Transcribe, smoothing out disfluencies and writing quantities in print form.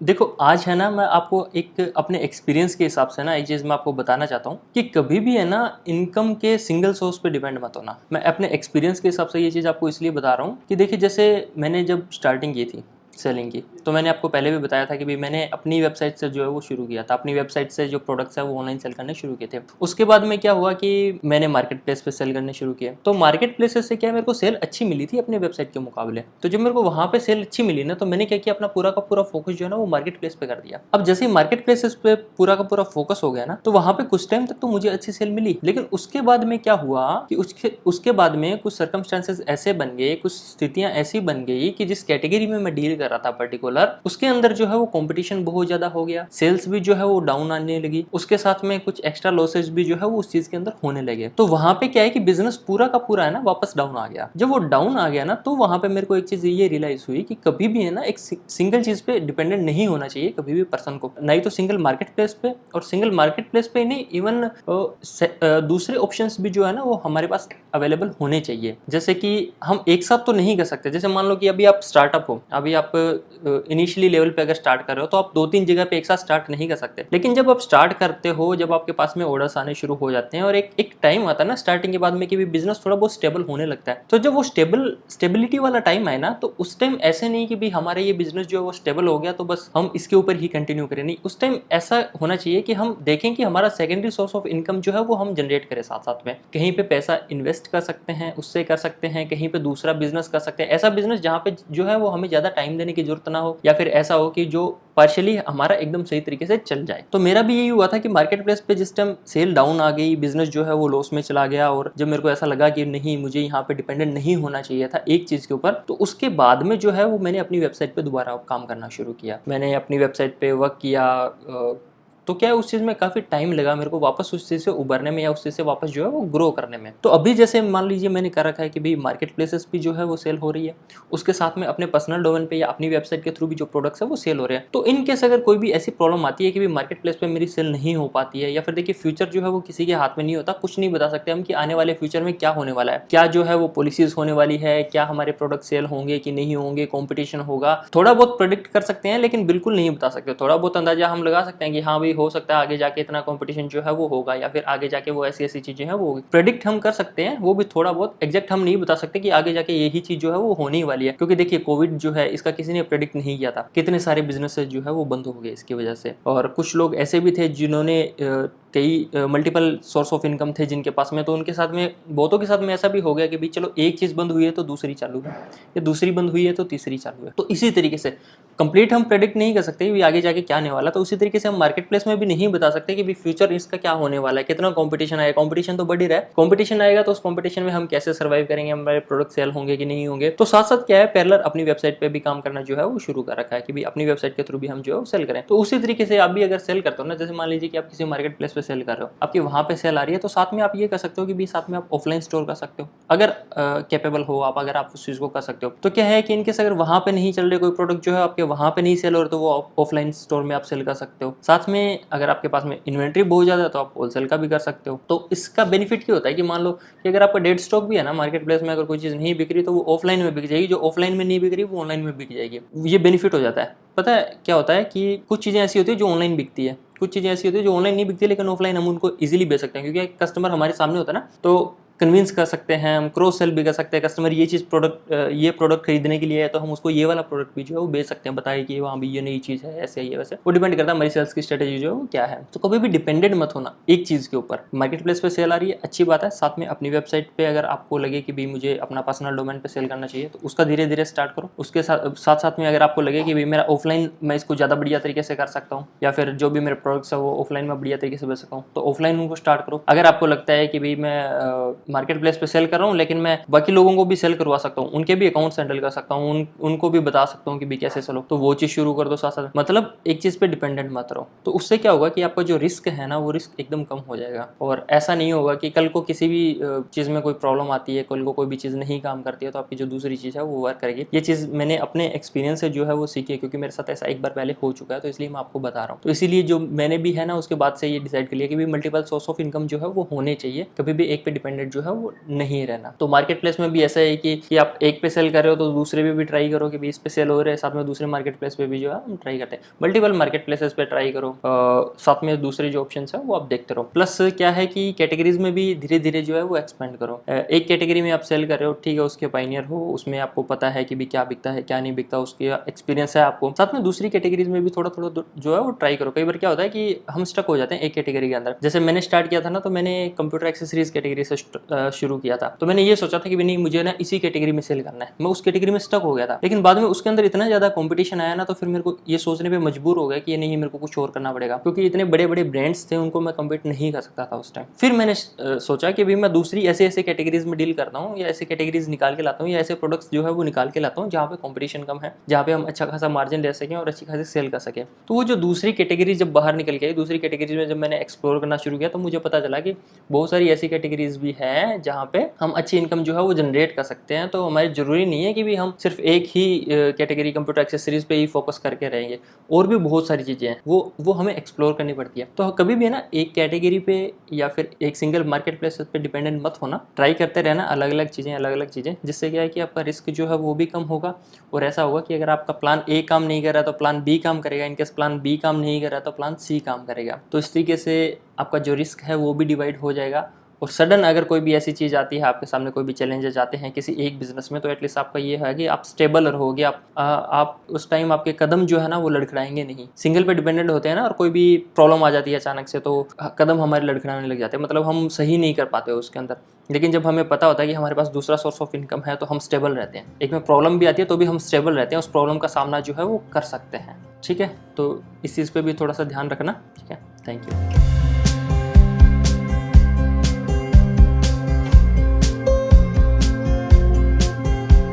देखो आज है ना, मैं आपको एक अपने एक्सपीरियंस के हिसाब से ना एक चीज़ मैं आपको बताना चाहता हूँ कि कभी भी है ना इनकम के सिंगल सोर्स पे डिपेंड मत होना। मैं अपने एक्सपीरियंस के हिसाब से ये चीज़ आपको इसलिए बता रहा हूँ कि देखिए, जैसे मैंने जब स्टार्टिंग की थी सेलिंग की, तो मैंने आपको पहले भी बताया था कि भाई मैंने अपनी वेबसाइट से जो है वो शुरू किया था, अपनी वेबसाइट से जो प्रोडक्ट्स है वो ऑनलाइन सेल करने शुरू किए थे। उसके बाद में क्या हुआ कि मैंने मार्केट प्लेस पे सेल करने शुरू किए, तो मार्केट प्लेसेस से क्या मेरे को सेल अच्छी मिली थी अपने वेबसाइट के मुकाबले। तो जब मेरे को वहाँ पे सेल अच्छी मिली ना, तो मैंने क्या किया, अपना पूरा का पूरा फोकस जो है ना वो मार्केट प्लेस पे कर दिया। अब जैसे ही मार्केट प्लेसेस पे पूरा का पूरा फोकस हो गया ना, तो वहाँ पे कुछ टाइम तक तो मुझे अच्छी सेल मिली, लेकिन उसके बाद में क्या हुआ कि उसके उसके बाद में कुछ सर्कमस्टेंसेस ऐसे बन गए, कुछ स्थितियां ऐसी बन गई कि जिस कैटेगरी में मैं डील कर रहा था पर्टिकुलर, उसके अंदर जो है वो कंपटीशन बहुत ज्यादा हो गया, सेल्स भी जो है वो डाउन आने लगी, उसके साथ में कुछ एक्स्ट्रा लॉसेस भी जो है वो उस चीज के अंदर होने लगे। तो वहां पे क्या है कि बिजनेस पूरा का पूरा है ना वापस डाउन आ गया। जब वो डाउन आ गया ना, तो वहां पे मेरे को एक चीज ये रियलाइज हुई कि कभी भी है ना एक सिंगल चीज पे डिपेंडेंट नहीं होना चाहिए कभी भी पर्सन को, नहीं तो सिंगल मार्केट प्लेस पे, और सिंगल मार्केट प्लेस पे ही नहीं, इवन दूसरे ऑप्शंस भी जो है ना वो हमारे पास अवेलेबल होने चाहिए। जैसे कि हम एक साथ तो नहीं कर सकते। जैसे मान लो कि अभी आप स्टार्टअप हो, अभी आप इनिशियली लेवल पे अगर स्टार्ट कर रहे हो, तो आप 2-3 जगह पे एक साथ स्टार्ट नहीं कर सकते। लेकिन जब आप स्टार्ट करते हो, जब आपके पास में ऑर्डर्स आने शुरू हो जाते हैं, और एक टाइम आता है ना स्टार्टिंग के बाद में कि बिजनेस थोड़ा बहुत स्टेबल होने लगता है, तो जब वो स्टेबिलिटी वाला टाइम आए ना, तो उस टाइम ऐसे नहीं कि भी हमारे ये बिजनेस जो है वो स्टेबल हो गया तो बस हम इसके ऊपर ही कंटिन्यू करें। नहीं, उस टाइम ऐसा होना चाहिए कि हम देखें कि हमारा सेकेंडरी सोर्स ऑफ इनकम जो है वो हम जनरेट करें, साथ साथ में कहीं पे पैसा इन्वेस्ट कर सकते हैं, उससे कर सकते हैं, कहीं पे दूसरा बिजनेस कर सकते हैं, ऐसा बिजनेस जहाँ पे जो है वो हमें ज्यादा टाइम देने की जरूरत ना हो, या फिर ऐसा हो कि जो पार्शियली हमारा एकदम सही तरीके से चल जाए। तो मेरा भी यही हुआ था कि मार्केट प्लेस पे जिस टाइम सेल डाउन आ गई, बिजनेस जो है वो लॉस में चला गया, और जब मेरे को ऐसा लगा कि नहीं, मुझे यहाँ पे डिपेंडेंट नहीं होना चाहिए था एक चीज के ऊपर, तो उसके बाद में जो है वो मैंने अपनी वेबसाइट पे दोबारा काम करना शुरू किया। मैंने अपनी वेबसाइट पे वर्क किया। तो क्या है, उस चीज़ में काफ़ी टाइम लगा मेरे को वापस उस चीज़ से उभरने में, या उस चीज़ से वापस जो है वो ग्रो करने में। तो अभी जैसे मान लीजिए मैंने कर रखा है कि भाई मार्केट प्लेसेस भी जो है वो सेल हो रही है, उसके साथ में अपने पर्सनल डोमेन पे या अपनी वेबसाइट के थ्रू भी जो प्रोडक्ट्स है वो सेल हो रहे हैं। तो इन केस अगर कोई भी ऐसी प्रॉब्लम आती है कि भाई मार्केट प्लेस पे मेरी सेल नहीं हो पाती है, या फिर देखिए फ्यूचर जो है वो किसी के हाथ में नहीं होता, कुछ नहीं बता सकते हम कि आने वाले फ्यूचर में क्या होने वाला है, क्या जो है वो पॉलिसीज होने वाली है, क्या हमारे प्रोडक्ट सेल होंगे कि नहीं होंगे, कॉम्पिटिशन होगा। थोड़ा बहुत प्रेडिक्ट कर सकते हैं, लेकिन बिल्कुल नहीं बता सकते। थोड़ा बहुत अंदाजा हम लगा सकते हैं कि हाँ भाई हो सकता है आगे जाके इतना कंपटीशन जो है वो होगा, या फिर आगे जाके वो ऐसी ऐसी चीजें हैं वो प्रेडिक्ट हम कर सकते हैं, वो भी थोड़ा बहुत। एग्जैक्ट हम नहीं बता सकते कि आगे जाके यही चीज जो है वो होने वाली है, क्योंकि देखिए कोविड जो है इसका किसी ने प्रेडिक्ट नहीं किया था, कितने सारे बिजनेसेस जो है वो बंद हो गए इसकी वजह से। और कुछ लोग ऐसे भी थे जिन्होंने कई मल्टीपल सोर्स ऑफ इनकम थे जिनके पास में, तो उनके साथ में बहुतों के साथ में ऐसा भी हो गया कि भाई चलो एक चीज बंद हुई है तो दूसरी चालू है, या दूसरी बंद हुई है तो तीसरी चालू है। तो इसी तरीके से कंप्लीट हम प्रेडिक्ट नहीं कर सकते कि आगे जाके क्या आने वाला। तो उसी तरीके से हम मार्केट प्लेस में भी नहीं बता सकते कि फ्यूचर इसका क्या होने वाला है, कितना कंपटीशन आएगा। कंपटीशन तो बढ़ ही रहा है, कंपटीशन आएगा तो उस कंपटीशन में हम कैसे सर्वाइव करेंगे, हमारे प्रोडक्ट सेल होंगे कि नहीं होंगे। तो साथ साथ क्या है, पैरेलल अपनी वेबसाइट पे भी काम करना जो है वो शुरू कर रखा है कि भाई अपनी वेबसाइट के थ्रू भी हम जो है सेल करें। तो उसी तरीके से आप भी अगर सेल करते हो ना, जैसे मान लीजिए कि आप किसी मार्केट प्लेस पे सेल कर रहे हो, आपकी वहां पे सेल आ रही है, तो साथ में आप ये कर सकते हो कि भी साथ में आप ऑफलाइन स्टोर कर सकते हो, अगर कैपेबल हो आप, अगर आप उस चीज को कर सकते हो। तो क्या है कि इनकेस अगर वहां पे नहीं चल रहे कोई प्रोडक्ट जो है आपके वहां पे नहीं सेल हो रहे, तो वो ऑफलाइन स्टोर में आप सेल कर सकते हो। साथ में अगर आपके पास में इन्वेंट्री बहुत ज्यादा है तो आप होलसेल का भी कर सकते हो। तो इसका बेनिफिट क्या होता है कि मान लो कि अगर आपका डेड स्टॉक भी है ना मार्केट प्लेस में, अगर कोई चीज नहीं बिक रही तो वो ऑफलाइन में बिक जाएगी, जो ऑफलाइन में नहीं बिक रही वो ऑनलाइन में बिक जाएगी। ये बेनिफिट हो जाता है। पता है क्या होता है कि कुछ चीजें ऐसी होती है जो ऑनलाइन बिकती है, कुछ चीजें ऐसी होती है जो ऑनलाइन नहीं बिकती, लेकिन ऑफलाइन हम उनको इजीली बेच सकते हैं, क्योंकि कस्टमर हमारे सामने होता है ना, तो कन्विंस कर सकते हैं हम, क्रॉस सेल भी कर सकते हैं। कस्टमर ये चीज़ ये प्रोडक्ट खरीदने के लिए है, तो हम उसको ये वाला प्रोडक्ट भी जो है वो बेच सकते हैं, बताए कि वहाँ भी ये नई चीज़ है, ऐसे ये वैसे। वो डिपेंड करता है हमारी सेल्स की स्ट्रेटेजी जो है वो क्या है। तो कभी भी डिपेंडेंट मत होना एक चीज़ के ऊपर। मार्केट प्लेस पे सेल आ रही है, अच्छी बात है। साथ में अपनी वेबसाइट पे अगर आपको लगे कि भाई मुझे अपना पर्सनल डोमेन पे सेल करना चाहिए, तो उसका धीरे धीरे स्टार्ट करो। उसके साथ में अगर आपको लगे कि भाई मेरा ऑफलाइन मैं इसको ज़्यादा बढ़िया तरीके से कर सकता हूँ, या फिर जो भी मेरे प्रोडक्ट्स है वो ऑफलाइन में बढ़िया तरीके से बेच सकता हूँ, तो ऑफलाइन उनको स्टार्ट करो। अगर आपको लगता है कि भाई मैं मार्केट प्लेस पे सेल कर रहा हूँ, लेकिन मैं बाकी लोगों को भी सेल करवा सकता हूँ, उनके भी अकाउंट हैंडल कर सकता हूँ, उनको भी बता सकता हूँ कि भी कैसे चलो, तो वो चीज़ शुरू कर दो साथ साथ। मतलब एक चीज़ पे डिपेंडेंट मत रहो। तो उससे क्या होगा कि आपका जो रिस्क है ना, वो रिस्क एकदम कम हो जाएगा। और ऐसा नहीं होगा कि कल को किसी भी चीज़ में कोई प्रॉब्लम आती है, कल को कोई भी चीज़ नहीं काम करती है, तो आपकी जो दूसरी चीज़ है वो वर्क करेगी। ये चीज़ मैंने अपने एक्सपीरियंस से जो है वो सीखी है, क्योंकि मेरे साथ ऐसा एक बार पहले हो चुका है, तो इसलिए मैं आपको बता रहा हूँ। तो इसीलिए जो मैंने भी है ना उसके बाद से ये डिसाइड कर लिया कि भी मल्टीपल सोर्स ऑफ इनकम जो है वो होने चाहिए, कभी भी एक पे डिपेंडेंट जो जो है वो नहीं रहना। तो मार्केट प्लेस में भी ऐसा है कि आप एक पे सेल कर रहे हो तो दूसरे पे भी ट्राई करो कि भी इस पे सेल हो रहे हैं, साथ में दूसरे मार्केट प्लेस पे भी जो है हम ट्राई करते हैं। मल्टीपल मार्केट प्लेसेस पे ट्राई करो, साथ में दूसरे जो ऑप्शन है वो आप देखते रहो। प्लस क्या है कि कैटेगरीज में भी धीरे धीरे जो है वो एक्सपेंड करो। एक कैटेगरी में आप सेल कर रहे हो, ठीक है, उसके पाइनियर हो, उसमें आपको पता है कि भी क्या बिकता है क्या नहीं बिकता, उसके एक्सपीरियंस है आपको, साथ में दूसरी कैटेगरीज में भी थोड़ा थोड़ा जो है वो ट्राई करो। कई बार क्या होता है कि हम स्टक हो जाते हैं एक कैटेगरी के अंदर। जैसे मैंने स्टार्ट किया था ना, तो मैंने कंप्यूटर एक्सेसरीज कैटेगरी से शुरू किया था, तो मैंने ये सोचा था कि नहीं मुझे ना इसी कैटेगरी में सेल करना है, मैं उस कैटेगरी में स्टक हो गया था। लेकिन बाद में उसके अंदर इतना ज्यादा कंपटीशन आया ना, तो फिर मेरे को ये सोचने पे मजबूर हो गया कि नहीं मेरे को कुछ और करना पड़ेगा, क्योंकि इतने बड़े बड़े ब्रांड्स थे उनको मैं कम्पीट नहीं कर सकता था उस टाइम। फिर मैंने सोचा कि भाई मैं दूसरी ऐसे ऐसे कैटेगरीज में डील करता हूँ, या ऐसे कैटेगरीज निकाल के लाता हूँ, या ऐसे प्रोडक्ट्स जो है वो निकाल के लाता हूँ जहाँ पे कंपटीशन कम है, जहाँ पे हम अच्छा खासा मार्जिन ले सकें और अच्छी खासी सेल कर सकें। तो वो जो दूसरी कैटेगरी जब बाहर निकल के आई, दूसरी कैटेगरीज में जब मैंने एक्सप्लोर करना शुरू किया, तो मुझे पता चला कि बहुत सारी ऐसी कैटेगरीज भी हैं जहाँ पे हम अच्छी इनकम जो है वो जनरेट कर सकते हैं। तो हमारी जरूरी नहीं है कि भी हम सिर्फ एक ही कैटेगरी कंप्यूटर एक्सेसरीज पे ही फोकस करके रहेंगे, और भी बहुत सारी चीजें हैं वो हमें एक्सप्लोर करनी पड़ती है। तो कभी भी है ना एक कैटेगरी पे या फिर एक सिंगल मार्केट प्लेस पे डिपेंडेंट मत होना, ट्राई करते रहना अलग अलग चीजें, जिससे क्या है कि आपका रिस्क जो है वो भी कम होगा। और ऐसा होगा कि अगर आपका प्लान ए काम नहीं कर रहा तो प्लान बी काम करेगा, इनकेस प्लान बी काम नहीं कर रहा तो प्लान सी काम करेगा। तो इस तरीके से आपका जो रिस्क है वो भी डिवाइड हो जाएगा। और सडन अगर कोई भी ऐसी चीज़ आती है आपके सामने, कोई भी चैलेंजेस आते हैं किसी एक बिजनेस में, तो एटलीस्ट आपका ये है कि आप स्टेबल रहोगे, आप उस टाइम आपके कदम जो है ना वो लड़खड़ाएंगे नहीं। सिंगल पे डिपेंडेंट होते हैं ना, और कोई भी प्रॉब्लम आ जाती है अचानक से तो कदम हमारे लड़खड़ाने लग जाते हैं, मतलब हम सही नहीं कर पाते उसके अंदर। लेकिन जब हमें पता होता है कि हमारे पास दूसरा सोर्स ऑफ इनकम है तो हम स्टेबल रहते हैं। एक में प्रॉब्लम भी आती है तो भी हम स्टेबल रहते हैं, उस प्रॉब्लम का सामना जो है वो कर सकते हैं। ठीक है, तो इस चीज़ पे भी थोड़ा सा ध्यान रखना। ठीक है, थैंक यू।